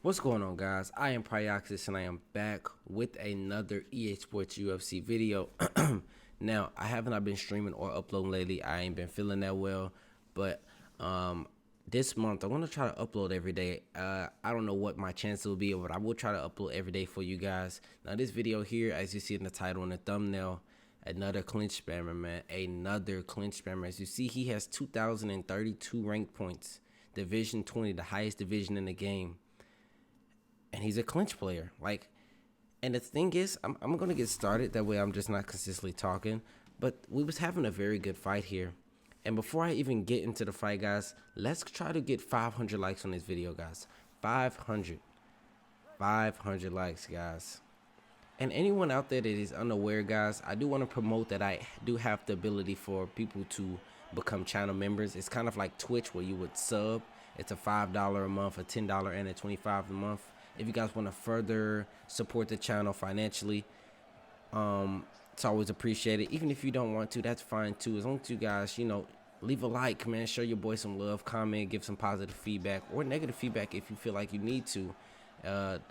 What's going on, guys? I am Pryoxis and I am back with another EA Sports UFC video. Now, I have not been streaming or uploading lately. I ain't been feeling that well, but this month I'm gonna try to upload every day. I don't know what my chance will be, but I will try to upload every day for you guys. Now, this video here, as you see in the title and the thumbnail, another clinch spammer, man. Another clinch spammer. As you see, he has 2,032 ranked points. Division 20, the highest division in the game. And he's a clinch player. And the thing is, I'm gonna get started. That way I'm just not consistently talking. But we was having a very good fight here. And before I even get into the fight, guys, let's try to get 500 likes on this video, guys. 500 likes, guys. And anyone out there that is unaware, guys, I do want to promote that I do have the ability for people to become channel members. It's kind of like Twitch, where you would sub. It's a $5 a month, a $10, and a $25 a month. If you guys want to further support the channel financially, it's always appreciated. Even if you don't want to, that's fine too. As long as you guys, leave a like, man, show your boy some love, comment, give some positive feedback or negative feedback if you feel like you need to.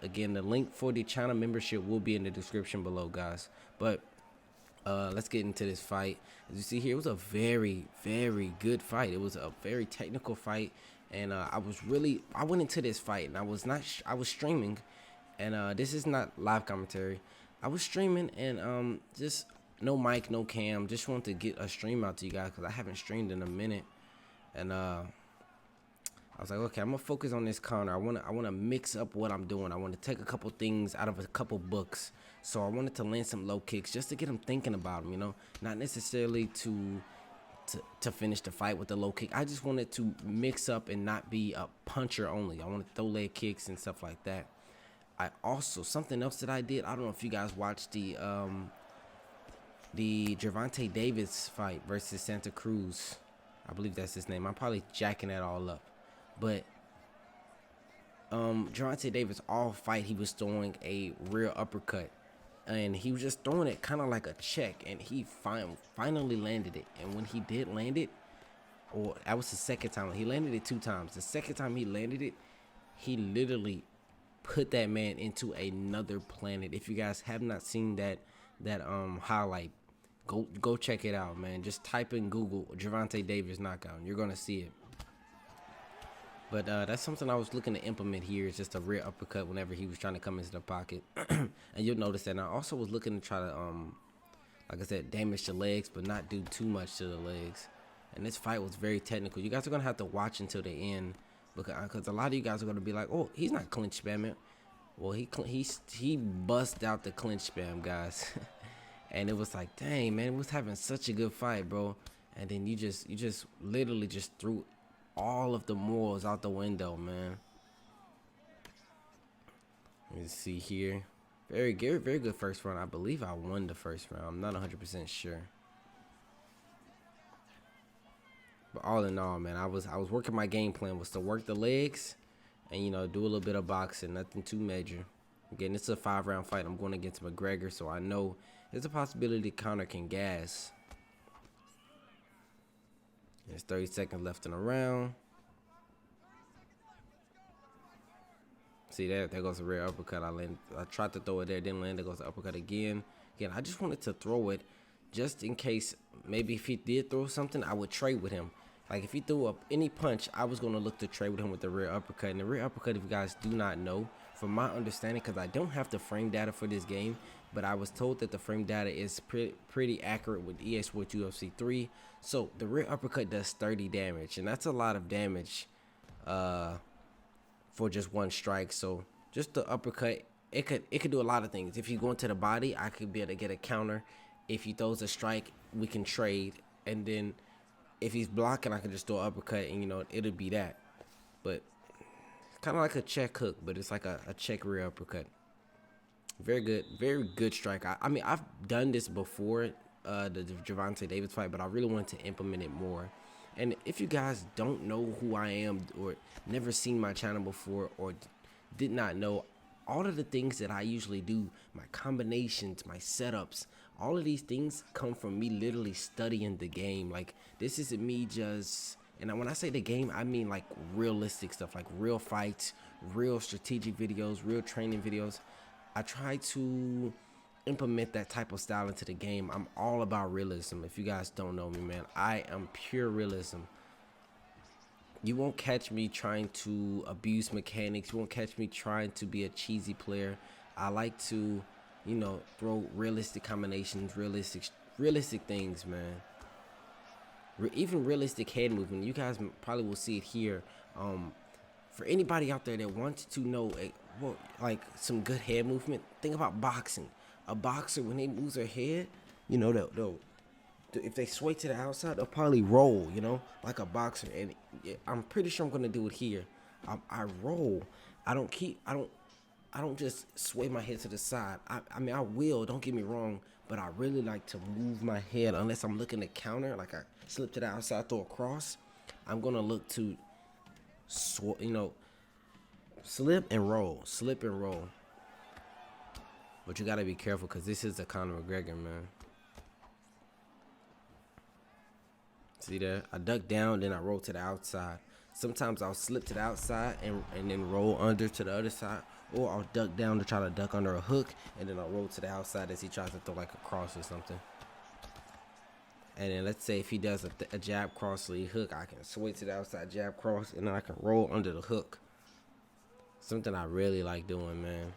Again, the link for the channel membership will be in the description below, guys. But let's get into this fight. As you see here, it was a very, very good fight. It was a very technical fight. And I went into this fight and I was streaming, and this is not live commentary. I was streaming and just no mic, no cam. Just wanted to get a stream out to you guys because I haven't streamed in a minute. And I was like, okay, I'm gonna focus on this counter. I wanna mix up what I'm doing. I want to take a couple things out of a couple books. So I wanted to land some low kicks just to get him thinking about them. Not necessarily to finish the fight with the low kick. I just wanted to mix up and not be a puncher only. I want to throw leg kicks and stuff like that. I also, something else that I did, I don't know if you guys watched the Gervonta Davis fight versus Santa Cruz. I believe that's his name. I'm probably jacking that all up. But Gervonta Davis, all fight, he was throwing a rear uppercut. And he was just throwing it kind of like a check, and he finally landed it. And when he did land it, or that was the second time, he landed it 2 times. The second time he landed it, he literally put that man into another planet. If you guys have not seen that highlight, go check it out, man. Just type in Google Gervonta Davis knockout, and you're gonna see it. But that's something I was looking to implement here. Is just a rear uppercut whenever he was trying to come into the pocket. And you'll notice that. And I also was looking to try to, like I said, damage the legs, but not do too much to the legs. And this fight was very technical. You guys are going to have to watch until the end. Because a lot of you guys are going to be like, oh, he's not clinch spamming. Well, he bust out the clinch spam, guys. And it was like, dang, man, it was having such a good fight, bro. And then you just literally just threw all of the morals out the window, man. Let's see here. Very good first round. I believe I won the first round. I'm not 100% sure. But all in all, man, I was working. My game plan was to work the legs and do a little bit of boxing, nothing too major. Again, it's a 5-round fight. I'm going against McGregor, so I know there's a possibility Conor can gas. There's 30 seconds left in the round. See there goes a rear uppercut. I tried to throw it there, didn't land. There goes the uppercut again. Again, I just wanted to throw it just in case maybe if he did throw something, I would trade with him. Like if he threw up any punch, I was gonna look to trade with him with the rear uppercut. And the rear uppercut, if you guys do not know, from my understanding, because I don't have the frame data for this game, but I was told that the frame data is pretty accurate with EA Sports UFC 3. So the rear uppercut does 30 damage, and that's a lot of damage for just one strike. So just the uppercut, it could do a lot of things. If you go into the body, I could be able to get a counter. If he throws a strike, we can trade. And then if he's blocking, I can just throw an uppercut, and it'll be that. But kind of like a check hook, but it's like a check rear uppercut. Very good strike. I mean, I've done this before, the Gervonta Davis fight, but I really wanted to implement it more. And if you guys don't know who I am or never seen my channel before or did not know, all of the things that I usually do, my combinations, my setups, all of these things come from me literally studying the game. Like, this isn't me just, and when I say the game, I mean like realistic stuff, like real fights, real strategic videos, real training videos. I try to implement that type of style into the game. I'm all about realism. If you guys don't know me, man, I am pure realism. You won't catch me trying to abuse mechanics. You won't catch me trying to be a cheesy player. I like to, you know, throw realistic combinations, realistic things, man. Even realistic head movement. You guys probably will see it here. For anybody out there that wants to know, well, like some good head movement, think about boxing. A boxer, when they move their head, you know, they'll if they sway to the outside, they'll probably roll, you know, like a boxer. And I'm pretty sure I'm gonna do it here. I roll. I don't just sway my head to the side. I mean, I will. Don't get me wrong, but I really like to move my head unless I'm looking to counter. Like I slip to the outside, throw a cross. I'm gonna look to, you know, slip and roll. But you gotta be careful because this is a Conor McGregor, man. See there? I duck down, then I roll to the outside. Sometimes I'll slip to the outside and then roll under to the other side. Or I'll duck down to try to duck under a hook, and then I'll roll to the outside as he tries to throw like a cross or something. And then let's say if he does a jab, cross, lead, hook, I can sway to the outside, jab, cross, and then I can roll under the hook. Something I really like doing, man.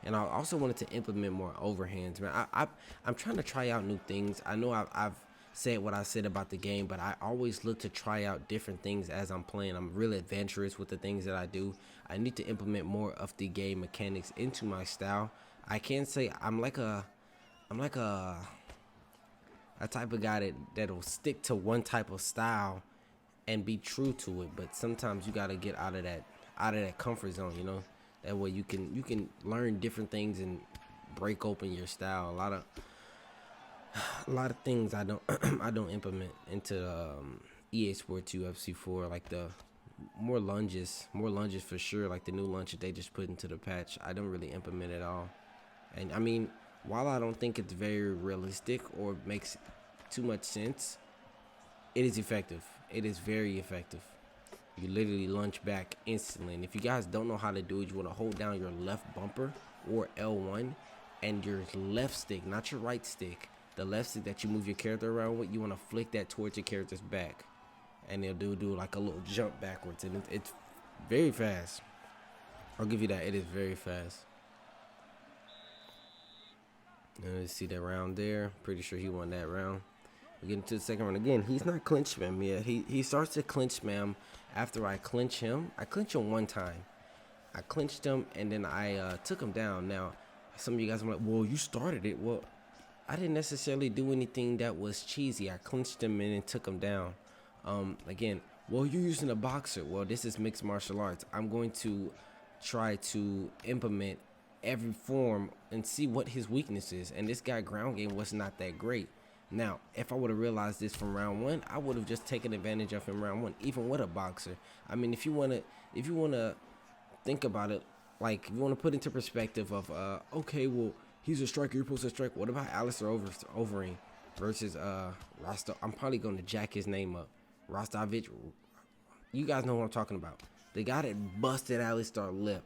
And I also wanted to implement more overhands, man. I'm trying to try out new things. I know I've said what I said about the game, but I always look to try out different things as I'm playing. I'm really adventurous with the things that I do. I need to implement more of the game mechanics into my style. I can't say I'm like a type of guy that'll stick to one type of style and be true to it, but sometimes you gotta get out of that comfort zone, you know. That way you can learn different things and break open your style. A lot of things I don't I don't implement into EA Sports UFC 4, like the more lunges for sure, like the new lunge that they just put into the patch. I don't really implement it all. And I mean, while I don't think it's very realistic or makes too much sense, it is effective. It is very effective. You literally lunge back instantly. And if you guys don't know how to do it, you want to hold down your left bumper or L1 and your left stick, not your right stick. The left stick that you move your character around with, you want to flick that towards your character's back. And they'll do like a little jump backwards. And it's very fast. I'll give you that. It is very fast. And let's see that round there. Pretty sure he won that round. We get into the second round again. He's not clinch spam yet. He starts to clinch spam after I clinch him. I clinch him one time. I clinched him and then I took him down. Now, some of you guys are like, well, you started it. Well, I didn't necessarily do anything that was cheesy. I clinched him and then took him down. Again, well, you're using a boxer. Well, this is mixed martial arts. I'm going to try to implement every form and see what his weakness is. And this guy ground game was not that great. Now, if I would have realized this from round one, I would have just taken advantage of him round one, even with a boxer. I mean, if you wanna think about it, like if you wanna put into perspective of okay, well, he's a striker, you're supposed to strike. What about Alistair Overeem versus Rostov? I'm probably gonna jack his name up. Rostovich. You guys know what I'm talking about. The guy that busted Alistair's lip.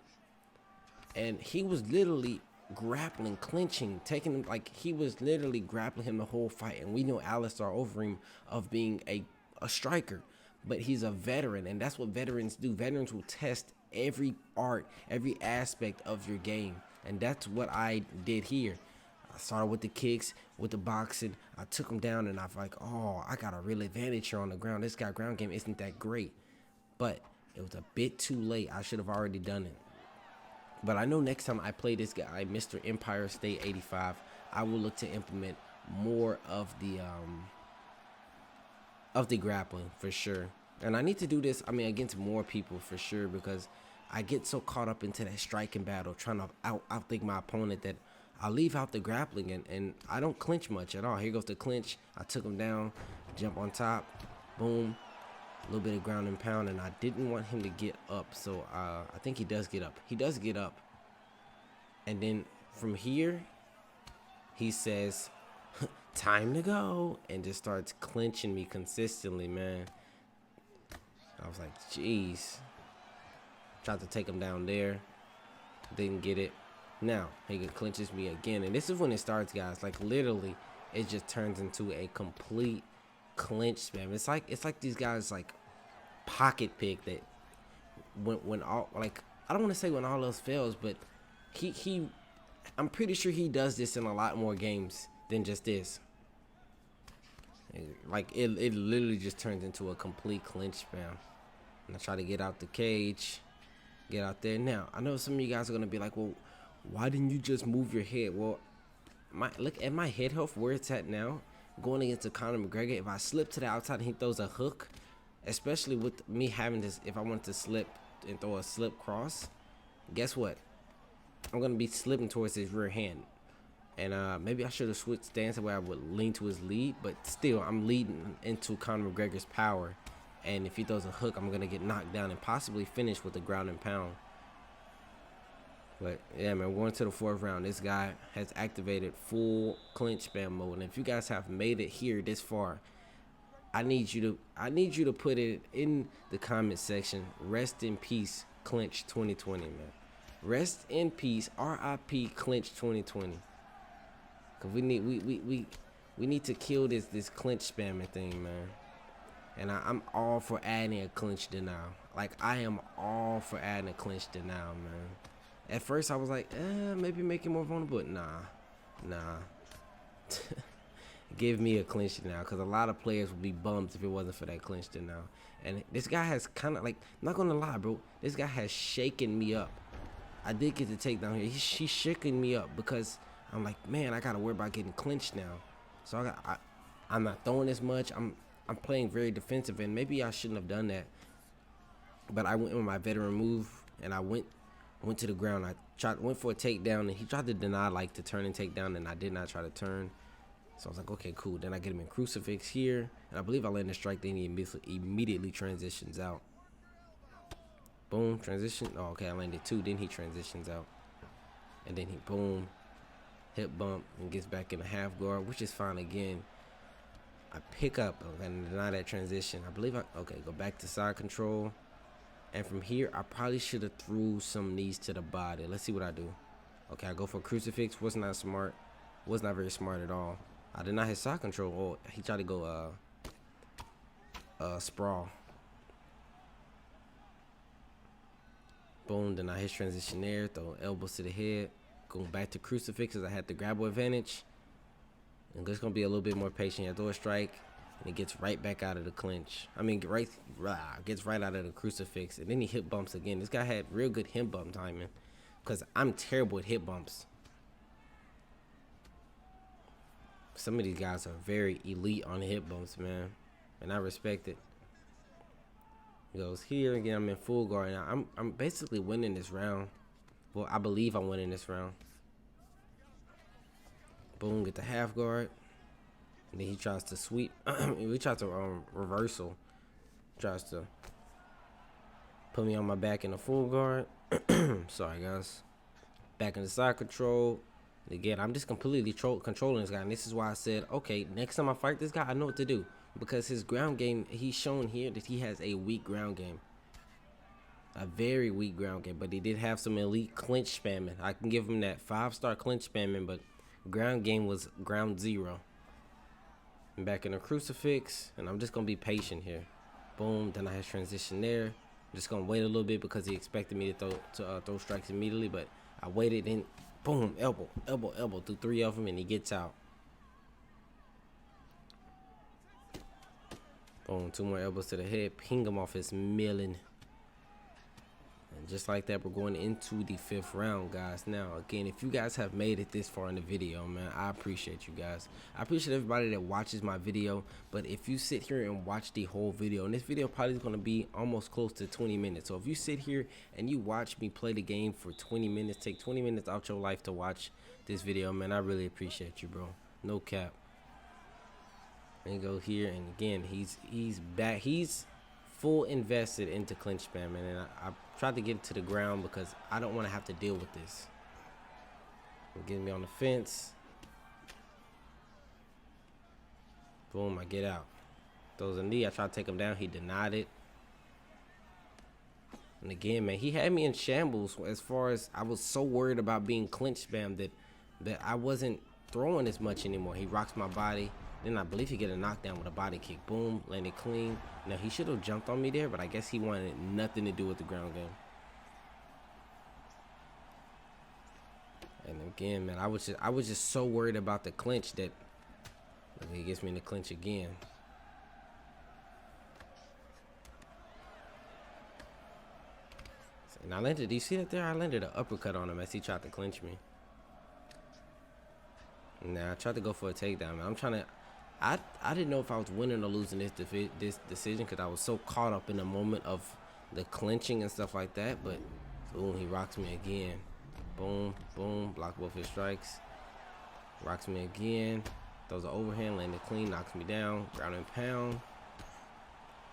And he was literally grappling, clinching, taking him, like he was literally grappling him the whole fight. And we know Alistair Overeem of being a striker, but he's a veteran, and that's what veterans do. Veterans will test every art, every aspect of your game, and that's what I did here. I started with the kicks, with the boxing. I took him down, and I was like, oh, I got a real advantage here on the ground. This guy ground game isn't that great, but it was a bit too late. I should have already done it. But I know next time I play this guy, Mr. Empire State 85, I will look to implement more of the grappling for sure. And I need to do this, I mean, against more people for sure, because I get so caught up into that striking battle, trying to outthink my opponent, that I leave out the grappling and I don't clinch much at all. Here goes the clinch. I took him down, jump on top, boom. A little bit of ground and pound, and I didn't want him to get up, so I think he does get up. He does get up, and then from here, he says, "Time to go," and just starts clinching me consistently, man. I was like, "Jeez." Tried to take him down there. Didn't get it. Now, he clinches me again. And this is when it starts, guys. Like, literally, it just turns into a complete clinch spam. It's like these guys, like, pocket pick that when all, like, I don't want to say when all else fails, but I'm pretty sure he does this in a lot more games than just this. Like, it literally just turns into a complete clinch spam. And I try to get out the cage. Get out there. Now, I know some of you guys are going to be like, well, why didn't you just move your head? Well, look at my head health, where it's at now. Going against a Conor McGregor, if I slip to the outside and he throws a hook, especially with me having this, if I want to slip and throw a slip cross, guess what? I'm going to be slipping towards his rear hand. And maybe I should have switched stance where I would lean to his lead, but still, I'm leading into Conor McGregor's power. And if he throws a hook, I'm going to get knocked down and possibly finish with a ground and pound. But, yeah, man, we're going to the 4th round. This guy has activated full clinch spam mode. And if you guys have made it here this far, I need you to put it in the comment section. Rest in peace, Clinch 2020, man. Rest in peace, RIP Clinch 2020. Cause we need to kill this clinch spamming thing, man. And I'm all for adding a clinch denial. Like, I am all for adding a clinch denial, man. At first, I was like, maybe make it more vulnerable. Nah. Give me a clinch denial, because a lot of players would be bummed if it wasn't for that clinch denial. And this guy has kind of, like, not going to lie, bro. This guy has shaken me up. I did get the takedown here. He's shaking me up because I'm like, man, I got to worry about getting clinched now. So I'm not throwing as much. I'm playing very defensive, and maybe I shouldn't have done that. But I went with my veteran move, and I went to the ground. I went for a takedown, and he tried to deny, like, the turn and takedown, and I did not try to turn. So I was like, okay, cool. Then I get him in crucifix here, and I believe I land a strike. Then he immediately transitions out. Boom, transition. Oh, okay, I landed 2. Then he transitions out, and then he boom, hip bump, and gets back in the half guard, which is fine again. I pick up and deny that transition. I believe okay, go back to side control. And from here, I probably should have threw some knees to the body. Let's see what I do. Okay, I go for crucifix. Was not smart. Was not very smart at all. I did not hit side control. Oh, he tried to go sprawl. Boom, deny his transition there. Throw elbows to the head. Going back to crucifix as I had the grapple advantage. And just gonna be a little bit more patient. I throw a strike, and it gets right back out of the clinch. I mean, gets right out of the crucifix, and then he hip bumps again. This guy had real good hip bump timing, because I'm terrible at hip bumps. Some of these guys are very elite on hip bumps, man, and I respect it. He goes here again. I'm in full guard now. I'm basically winning this round. Well, I believe I'm winning this round. Boom, get the half guard. And then he tries to sweep. He tries to reversal. Tries to put me on my back in the full guard. Sorry, guys. Back in the side control. And again, I'm just completely controlling this guy. And this is why I said, okay, next time I fight this guy, I know what to do. Because his ground game, he's shown here that he has a weak ground game. A very weak ground game. But he did have some elite clinch spamming. I can give him that 5-star clinch spamming, but ground game was ground 0. I'm back in the crucifix, and I'm just going to be patient here. Boom, then I have transition there. I'm just going to wait a little bit because he expected me to throw strikes immediately, but I waited, and boom, elbow, through 3 of them, and he gets out. Boom, 2 more elbows to the head, ping him off his milling. And just like that, we're going into the 5th round, guys. Now, again, if you guys have made it this far in the video, man, I appreciate you guys. I appreciate everybody that watches my video. But if you sit here and watch the whole video, and this video probably is going to be almost close to 20 minutes. So if you sit here and you watch me play the game for 20 minutes, take 20 minutes out your life to watch this video, man, I really appreciate you, bro. No cap. And go here, and again, he's back. He's full invested into clinch spamming, and I tried to get to the ground because I don't want to have to deal with this. Getting me on the fence. Boom, I get out. Throws a knee. I try to take him down. He denied it. And again, man, he had me in shambles as far as I was so worried about being clinch spam that I wasn't throwing as much anymore. He rocks my body. Then I believe he get a knockdown with a body kick. Boom, landed clean. Now he should have jumped on me there, but I guess he wanted nothing to do with the ground game. And again, man, I was just so worried about the clinch that he gets me in the clinch again. And I landed, do you see that there? I landed an uppercut on him as he tried to clinch me. Now I tried to go for a takedown, man. I'm trying to, I didn't know if I was winning or losing this decision because I was so caught up in the moment of the clinching and stuff like that. But boom, he rocks me again. Boom, boom, block both his strikes. Rocks me again. Throws an overhand, landed clean, knocks me down. Ground and pound.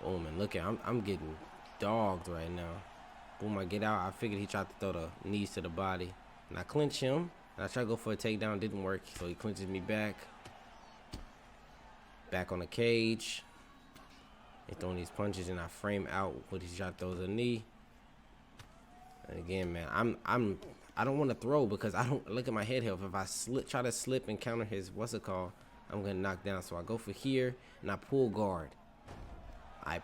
Boom, and look at, I'm getting dogged right now. Boom, I get out. I figured he tried to throw the knees to the body. And I clinch him. And I try to go for a takedown. Didn't work. So he clinches me back. Back on the cage. He's throwing these punches and I frame out when he tried to throw the knee. And again, man, I don't want to throw because I don't look at my head health. If I try to slip and counter his I'm gonna knock down. So I go for here and I pull guard. I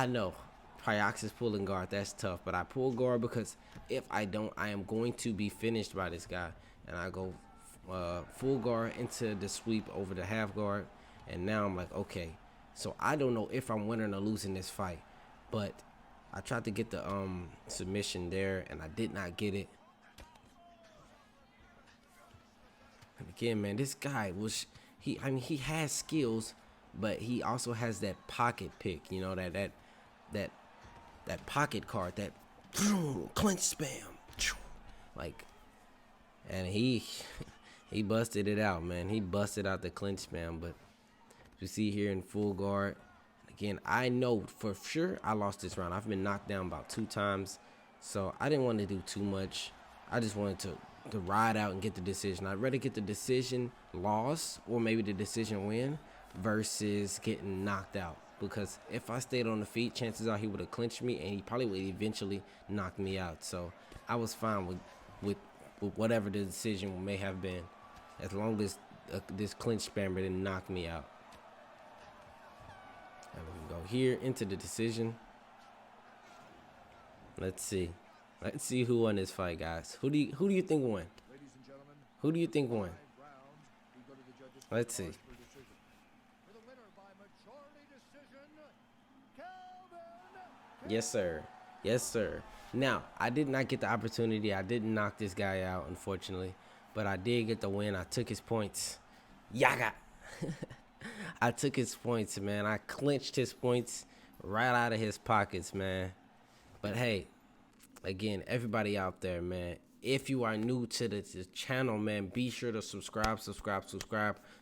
know Pryoxis pulling guard, that's tough, but I pull guard because if I don't, I am going to be finished by this guy. And I go full guard into the sweep over the half guard, and now I'm like, okay, so I don't know if I'm winning or losing this fight, but I tried to get the submission there, and I did not get it. And again, man, this guy was he has skills, but he also has that pocket pick, you know, that pocket card, that clinch spam, like, and he busted it out, man. He busted out the clinch spam, but you see here in full guard. Again, I know for sure I lost this round. I've been knocked down about 2 times, so I didn't want to do too much. I just wanted to ride out and get the decision. I'd rather get the decision loss or maybe the decision win versus getting knocked out. Because if I stayed on the feet, chances are he would have clinched me and he probably would eventually knock me out. So I was fine with whatever the decision may have been, as long as this clinch spammer didn't knock me out. And we can go here into the decision. Let's see who won this fight, guys. Who do you think won? Who do you think won? Let's see. Yes, sir. Yes, sir. Now, I did not get the opportunity. I didn't knock this guy out, unfortunately. But I did get the win. I took his points. Yaga! I took his points, man. I clinched his points right out of his pockets, man. But, hey, again, everybody out there, man, if you are new to the channel, man, be sure to subscribe.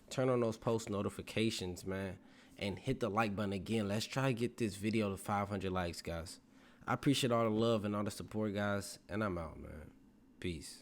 Turn on those post notifications, man. And hit the like button again. Let's try to get this video to 500 likes, guys. I appreciate all the love and all the support, guys. And I'm out, man. Peace.